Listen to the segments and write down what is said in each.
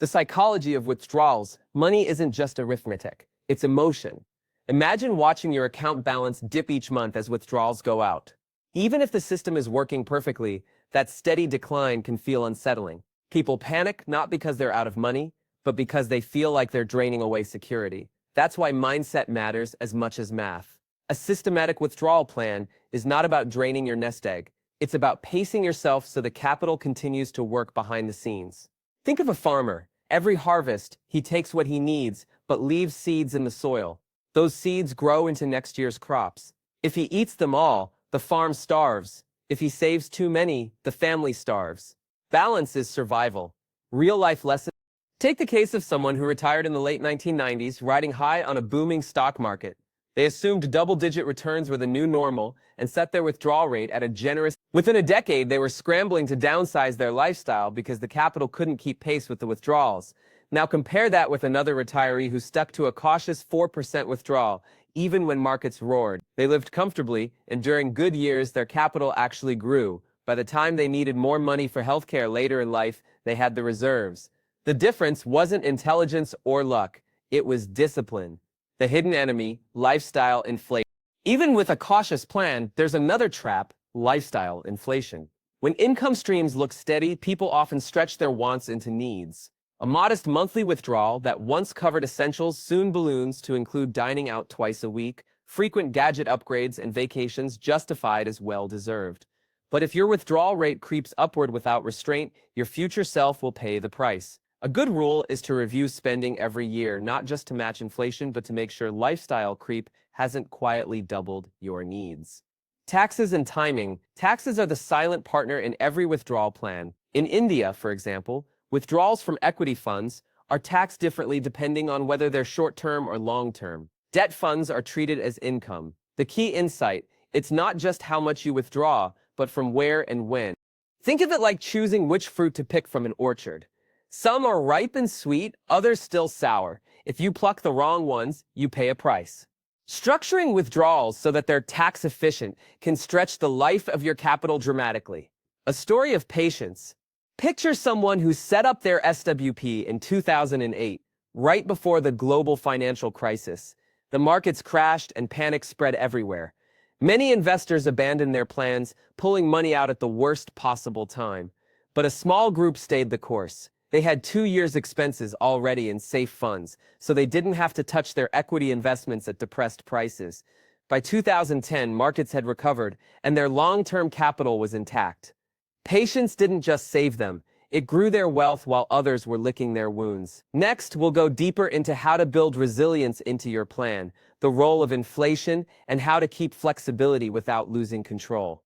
The psychology of withdrawals. Money isn't just arithmetic, it's emotion. Imagine watching your account balance dip each month as withdrawals go out. Even if the system is working perfectly, that steady decline can feel unsettling. People panic not because they're out of money, but because they feel like they're draining away security. That's why mindset matters as much as math. A systematic withdrawal plan is not about draining your nest egg. It's about pacing yourself so the capital continues to work behind the scenes. Think of a farmer. Every harvest, he takes what he needs, but leaves seeds in the soil. Those seeds grow into next year's crops. If he eats them all, the farm starves. If he saves too many, the family starves. Balance is survival. Real-life lesson. Take the case of someone who retired in the late 1990s, riding high on a booming stock market. They assumed double-digit returns were the new normal and set their withdrawal rate at a generous. Within a decade, they were scrambling to downsize their lifestyle because the capital couldn't keep pace with the withdrawals. Now compare that with another retiree who stuck to a cautious 4% withdrawal, even when markets roared. They lived comfortably, and during good years, their capital actually grew. By the time they needed more money for healthcare later in life, they had the reserves. The difference wasn't intelligence or luck. It was discipline. The hidden enemy, lifestyle inflation. Even with a cautious plan, there's another trap, lifestyle inflation. When income streams look steady, people often stretch their wants into needs. A modest monthly withdrawal that once covered essentials soon balloons to include dining out twice a week, frequent gadget upgrades, and vacations justified as well-deserved. But if your withdrawal rate creeps upward without restraint, your future self will pay the price. A good rule is to review spending every year, not just to match inflation, but to make sure lifestyle creep hasn't quietly doubled your needs. Taxes and timing. Taxes are the silent partner in every withdrawal plan. In India, for example, withdrawals from equity funds are taxed differently depending on whether they're short-term or long-term. Debt funds are treated as income. The key insight, it's not just how much you withdraw, but from where and when. Think of it like choosing which fruit to pick from an orchard. Some are ripe and sweet, others still sour. If you pluck the wrong ones, you pay a price. Structuring withdrawals so that they're tax efficient can stretch the life of your capital dramatically. A story of patience. Picture someone who set up their SWP in 2008, right before the global financial crisis. The markets crashed and panic spread everywhere. Many investors abandoned their plans, pulling money out at the worst possible time. But a small group stayed the course. They had 2 years' expenses already in safe funds, so they didn't have to touch their equity investments at depressed prices. By 2010, markets had recovered, and their long-term capital was intact. Patience didn't just save them, it grew their wealth while others were licking their wounds. Next, we'll go deeper into how to build resilience into your plan, the role of inflation, and how to keep flexibility without losing control.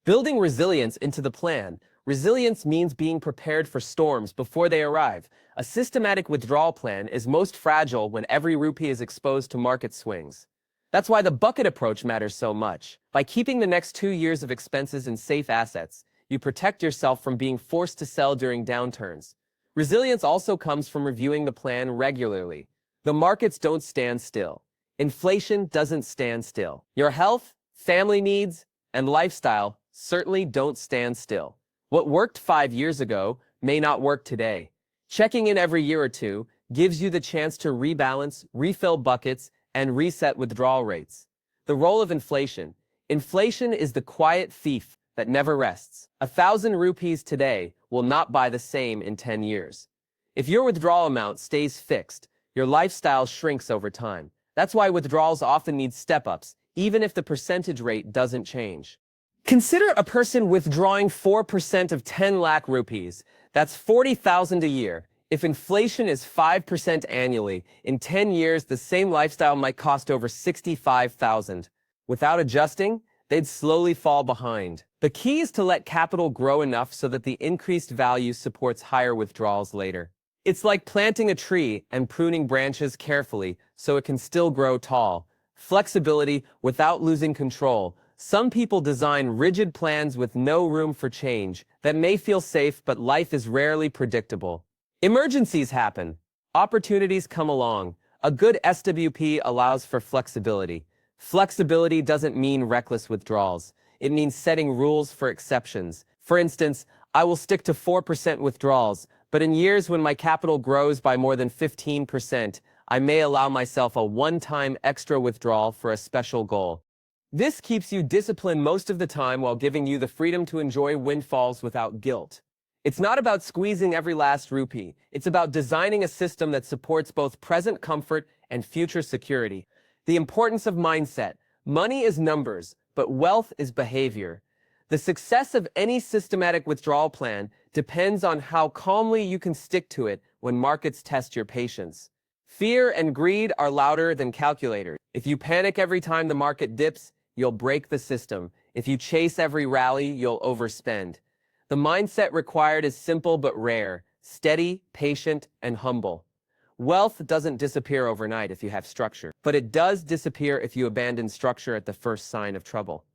Building resilience into the plan. Resilience means being prepared for storms before they arrive. A systematic withdrawal plan is most fragile when every rupee is exposed to market swings. That's why the bucket approach matters so much. By keeping the next 2 years of expenses in safe assets, you protect yourself from being forced to sell during downturns. Resilience also comes from reviewing the plan regularly. The markets don't stand still. Inflation doesn't stand still. Your health, family needs, and lifestyle certainly don't stand still. What worked 5 years ago may not work today. Checking in every year or two gives you the chance to rebalance, refill buckets, and reset withdrawal rates. The role of inflation. Inflation is the quiet thief that never rests. 1,000 rupees today will not buy the same in 10 years. If your withdrawal amount stays fixed, your lifestyle shrinks over time. That's why withdrawals often need step-ups, even if the percentage rate doesn't change. Consider a person withdrawing 4% of 10 lakh rupees. That's 40,000 a year. If inflation is 5% annually, in 10 years, the same lifestyle might cost over 65,000. Without adjusting, they'd slowly fall behind. The key is to let capital grow enough so that the increased value supports higher withdrawals later. It's like planting a tree and pruning branches carefully so it can still grow tall. Flexibility without losing control. Some people design rigid plans with no room for change that may feel safe, but life is rarely predictable. Emergencies happen. Opportunities come along. A good SWP allows for flexibility. Flexibility doesn't mean reckless withdrawals. It means setting rules for exceptions. For instance, I will stick to 4% withdrawals, But in years when my capital grows by more than 15%, I may allow myself a one-time extra withdrawal for a special goal. This keeps you disciplined most of the time while giving you the freedom to enjoy windfalls without guilt. It's not about squeezing every last rupee. It's about designing a system that supports both present comfort and future security. The importance of mindset. Money is numbers, but wealth is behavior. The success of any systematic withdrawal plan depends on how calmly you can stick to it when markets test your patience. Fear and greed are louder than calculators. If you panic every time the market dips, you'll break the system. If you chase every rally, you'll overspend. The mindset required is simple but rare, steady, patient, and humble. Wealth doesn't disappear overnight if you have structure, but it does disappear if you abandon structure at the first sign of trouble.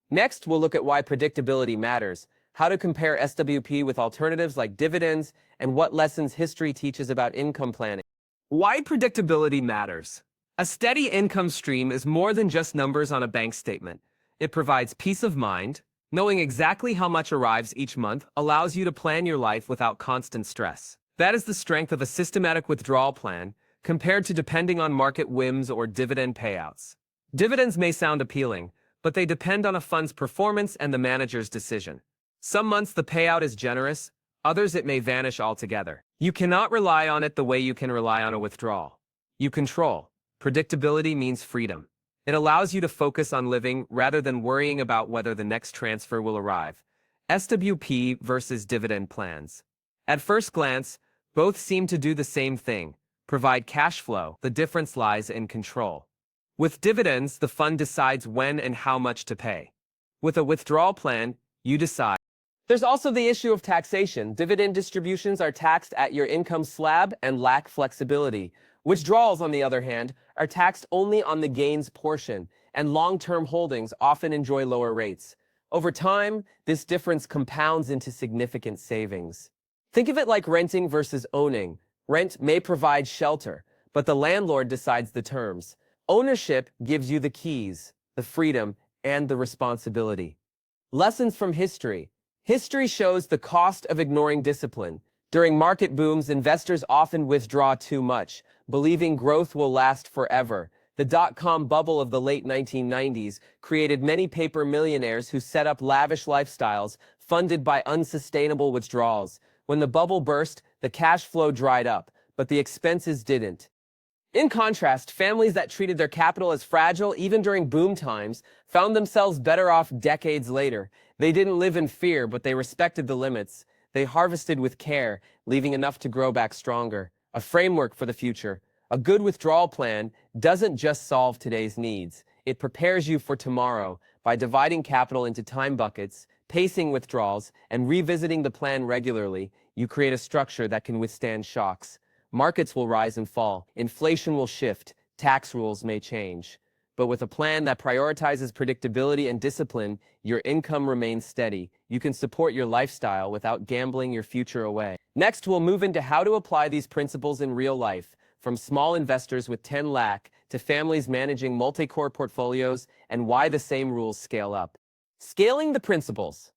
Next, we'll look at why predictability matters, how to compare SWP with alternatives like dividends, and what lessons history teaches about income planning. Why predictability matters. A steady income stream is more than just numbers on a bank statement. It provides peace of mind. Knowing exactly how much arrives each month allows you to plan your life without constant stress. That is the strength of a systematic withdrawal plan compared to depending on market whims or dividend payouts. Dividends may sound appealing, but they depend on a fund's performance and the manager's decision. Some months the payout is generous, others it may vanish altogether. You cannot rely on it the way you can rely on a withdrawal. You control. Predictability means freedom. It allows you to focus on living rather than worrying about whether the next transfer will arrive. SWP versus dividend plans. At first glance, both seem to do the same thing, provide cash flow. The difference lies in control. With dividends, the fund decides when and how much to pay. With a withdrawal plan, you decide. There's also the issue of taxation. Dividend distributions are taxed at your income slab and lack flexibility. Withdrawals, on the other hand, are taxed only on the gains portion, and long-term holdings often enjoy lower rates. Over time, this difference compounds into significant savings. Think of it like renting versus owning. Rent may provide shelter, but the landlord decides the terms. Ownership gives you the keys, the freedom, and the responsibility. Lessons from history. History shows the cost of ignoring discipline. During market booms, investors often withdraw too much, believing growth will last forever. The dot-com bubble of the late 1990s created many paper millionaires who set up lavish lifestyles funded by unsustainable withdrawals. When the bubble burst, the cash flow dried up, but the expenses didn't. In contrast, families that treated their capital as fragile even during boom times found themselves better off decades later. They didn't live in fear, but they respected the limits. They harvested with care, leaving enough to grow back stronger. A framework for the future. A good withdrawal plan doesn't just solve today's needs. It prepares you for tomorrow by dividing capital into time buckets, pacing withdrawals, and revisiting the plan regularly. You create a structure that can withstand shocks. Markets will rise and fall. Inflation will shift. Tax rules may change. But with a plan that prioritizes predictability and discipline, your income remains steady. You can support your lifestyle without gambling your future away. Next, we'll move into how to apply these principles in real life, from small investors with 10 lakh to families managing multi-crore portfolios, and why the same rules scale up. Scaling the principles.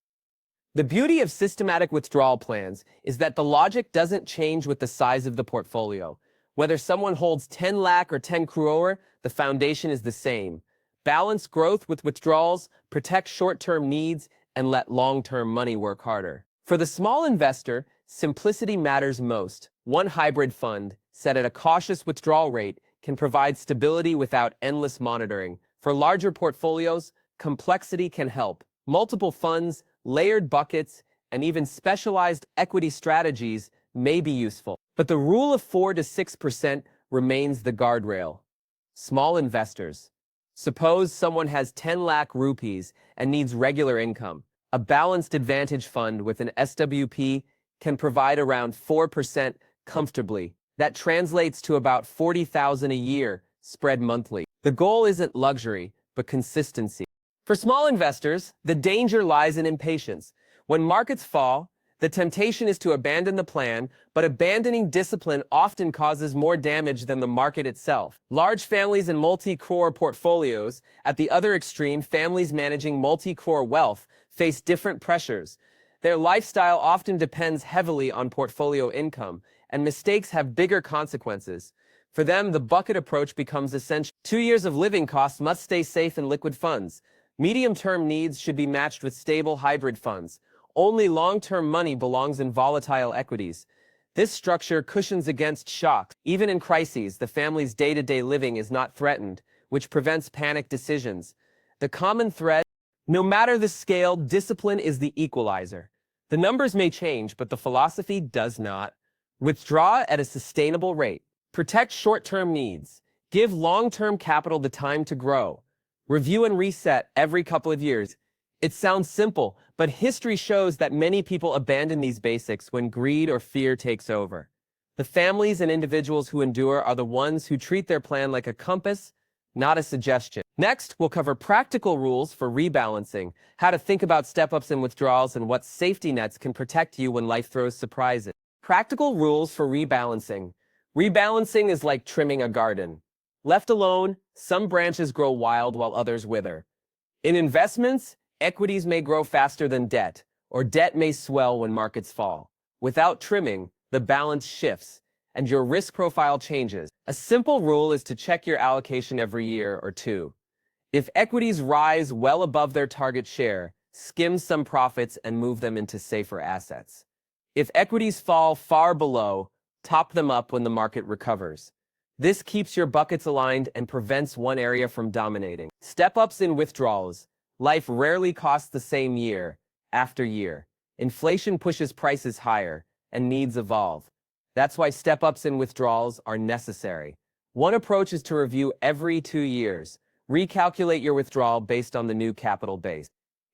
The beauty of systematic withdrawal plans is that the logic doesn't change with the size of the portfolio. Whether someone holds 10 lakh or 10 crore, the foundation is the same. Balance growth with withdrawals, protect short-term needs, and let long-term money work harder. For the small investor, simplicity matters most. One hybrid fund, set at a cautious withdrawal rate, can provide stability without endless monitoring. For larger portfolios, complexity can help. Multiple funds, layered buckets, and even specialized equity strategies may be useful. But the rule of 4 to 6% remains the guardrail. Small investors. Suppose someone has 10 lakh rupees and needs regular income. A balanced advantage fund with an SWP can provide around 4% comfortably. That translates to about 40,000 a year, spread monthly. The goal isn't luxury, but consistency. For small investors, the danger lies in impatience. When markets fall, the temptation is to abandon the plan, but abandoning discipline often causes more damage than the market itself. Large families and multi-crore portfolios, at the other extreme, families managing multi-crore wealth, face different pressures. Their lifestyle often depends heavily on portfolio income, and mistakes have bigger consequences. For them, the bucket approach becomes essential. 2 years of living costs must stay safe in liquid funds. Medium-term needs should be matched with stable hybrid funds. Only long-term money belongs in volatile equities. This structure cushions against shocks. Even in crises, the family's day-to-day living is not threatened, which prevents panic decisions. The common thread: no matter the scale, discipline is the equalizer. The numbers may change, but the philosophy does not. Withdraw at a sustainable rate. Protect short-term needs. Give long-term capital the time to grow. Review and reset every couple of years. It sounds simple, but history shows that many people abandon these basics when greed or fear takes over. The families and individuals who endure are the ones who treat their plan like a compass, not a suggestion. Next, we'll cover practical rules for rebalancing, how to think about step-ups and withdrawals, and what safety nets can protect you when life throws surprises. Practical rules for rebalancing. Rebalancing is like trimming a garden. Left alone, some branches grow wild while others wither. In investments, equities may grow faster than debt, or debt may swell when markets fall. Without trimming, the balance shifts, and your risk profile changes. A simple rule is to check your allocation every year or two. If equities rise well above their target share, skim some profits and move them into safer assets. If equities fall far below, top them up when the market recovers. This keeps your buckets aligned and prevents one area from dominating. Step-ups and withdrawals. Life rarely costs the same year after year. Inflation pushes prices higher, and needs evolve. That's why step-ups and withdrawals are necessary. One approach is to review every 2 years. Recalculate your withdrawal based on the new capital base.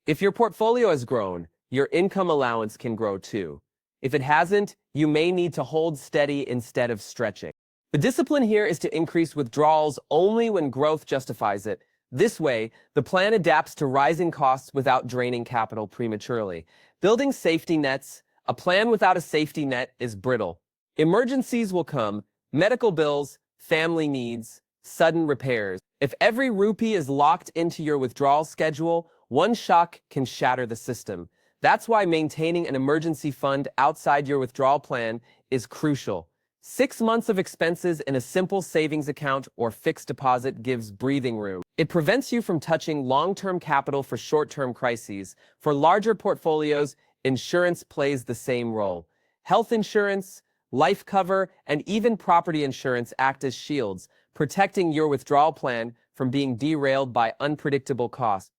If your portfolio has grown, your income allowance can grow too. If it hasn't, you may need to hold steady instead of stretching. The discipline here is to increase withdrawals only when growth justifies it. This way, the plan adapts to rising costs without draining capital prematurely. Building safety nets. A plan without a safety net is brittle. Emergencies will come: medical bills, family needs, sudden repairs. If every rupee is locked into your withdrawal schedule, one shock can shatter the system. That's why maintaining an emergency fund outside your withdrawal plan is crucial. 6 months of expenses in a simple savings account or fixed deposit gives breathing room. It prevents you from touching long-term capital for short-term crises. For larger portfolios, insurance plays the same role. Health insurance, life cover, and even property insurance act as shields, protecting your withdrawal plan from being derailed by unpredictable costs.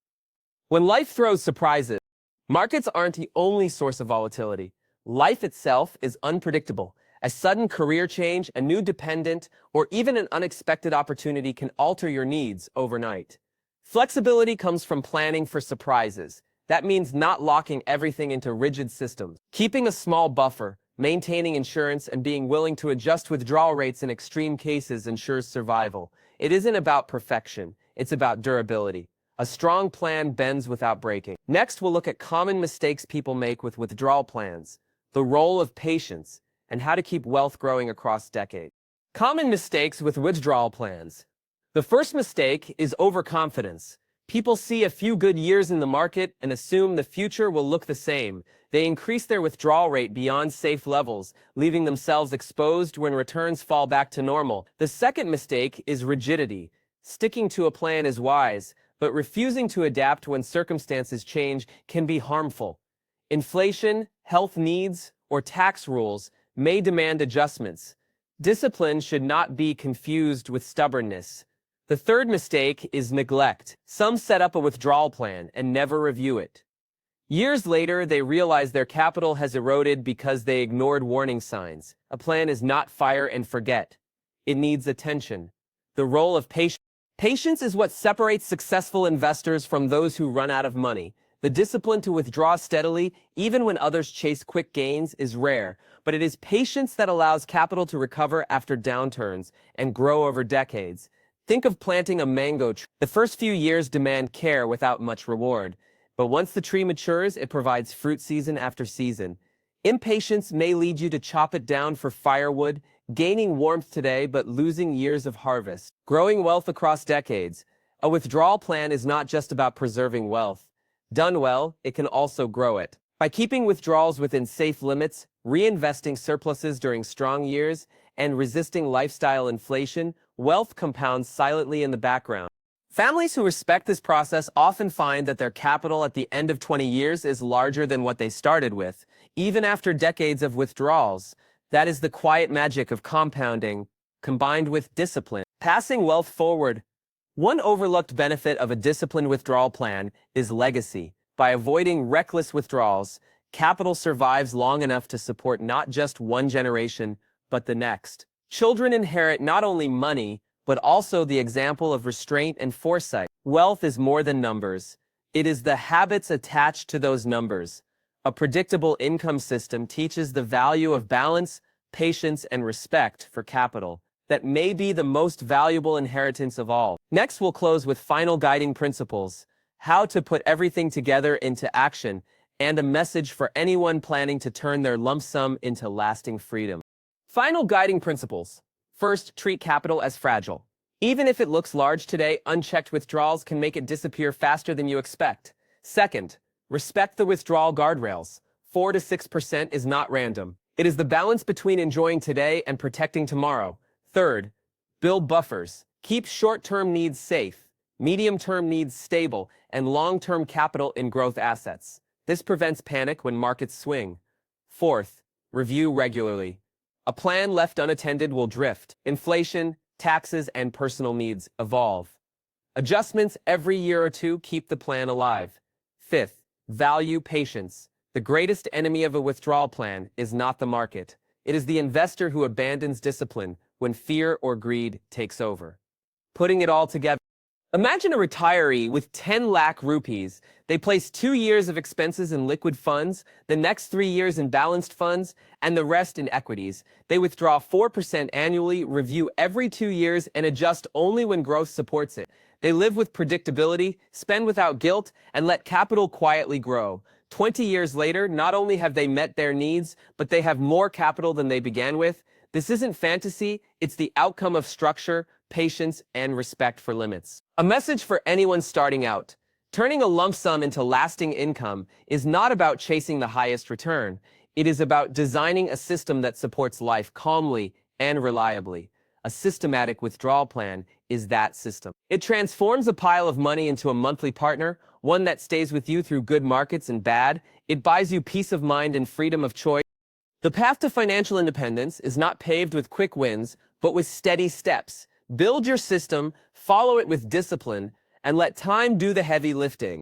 When life throws surprises, markets aren't the only source of volatility. Life itself is unpredictable. A sudden career change, a new dependent, or even an unexpected opportunity can alter your needs overnight. Flexibility comes from planning for surprises. That means not locking everything into rigid systems. Keeping a small buffer, maintaining insurance, and being willing to adjust withdrawal rates in extreme cases ensures survival. It isn't about perfection, it's about durability. A strong plan bends without breaking. Next, we'll look at common mistakes people make with withdrawal plans, the role of patience, and how to keep wealth growing across decades. Common mistakes with withdrawal plans. The first mistake is overconfidence. People see a few good years in the market and assume the future will look the same. They increase their withdrawal rate beyond safe levels, leaving themselves exposed when returns fall back to normal. The second mistake is rigidity. Sticking to a plan is wise, but refusing to adapt when circumstances change can be harmful. Inflation, health needs, or tax rules may demand adjustments. Discipline should not be confused with stubbornness. The third mistake is neglect. Some set up a withdrawal plan and never review it. Years later, they realize their capital has eroded because they ignored warning signs. A plan is not fire and forget. It needs attention. The role of patience. Patience is what separates successful investors from those who run out of money. The discipline to withdraw steadily, even when others chase quick gains, is rare, but it is patience that allows capital to recover after downturns and grow over decades. Think of planting a mango tree. The first few years demand care without much reward, but once the tree matures, it provides fruit season after season. Impatience may lead you to chop it down for firewood, gaining warmth today but losing years of harvest. Growing wealth across decades. A withdrawal plan is not just about preserving wealth. Done well, it can also grow it. By keeping withdrawals within safe limits, reinvesting surpluses during strong years, and resisting lifestyle inflation, wealth compounds silently in the background. Families who respect this process often find that their capital at the end of 20 years is larger than what they started with, even after decades of withdrawals. That is the quiet magic of compounding, combined with discipline. Passing wealth forward. One overlooked benefit of a disciplined withdrawal plan is legacy. By avoiding reckless withdrawals, capital survives long enough to support not just one generation, but the next. Children inherit not only money, but also the example of restraint and foresight. Wealth is more than numbers. It is the habits attached to those numbers. A predictable income system teaches the value of balance, patience, and respect for capital. That may be the most valuable inheritance of all. Next, we'll close with final guiding principles, how to put everything together into action, and a message for anyone planning to turn their lump sum into lasting freedom. Final guiding principles. First, treat capital as fragile. Even if it looks large today, unchecked withdrawals can make it disappear faster than you expect. Second, respect the withdrawal guardrails. 4 to 6% is not random. It is the balance between enjoying today and protecting tomorrow. Third, build buffers. Keep short-term needs safe, medium-term needs stable, and long-term capital in growth assets. This prevents panic when markets swing. Fourth, review regularly. A plan left unattended will drift. Inflation, taxes, and personal needs evolve. Adjustments every year or two keep the plan alive. Fifth, value patience. The greatest enemy of a withdrawal plan is not the market. It is the investor who abandons discipline when fear or greed takes over. Putting it all together. Imagine a retiree with 10 lakh rupees. They place 2 years of expenses in liquid funds, the next 3 years in balanced funds, and the rest in equities. They withdraw 4% annually, review every 2 years, and adjust only when growth supports it. They live with predictability, spend without guilt, and let capital quietly grow. 20 years later, not only have they met their needs, but they have more capital than they began with. This isn't fantasy, it's the outcome of structure, patience, and respect for limits. A message for anyone starting out. Turning a lump sum into lasting income is not about chasing the highest return. It is about designing a system that supports life calmly and reliably. A systematic withdrawal plan is that system. It transforms a pile of money into a monthly partner, one that stays with you through good markets and bad. It buys you peace of mind and freedom of choice. The path to financial independence is not paved with quick wins, but with steady steps. Build your system, follow it with discipline, and let time do the heavy lifting.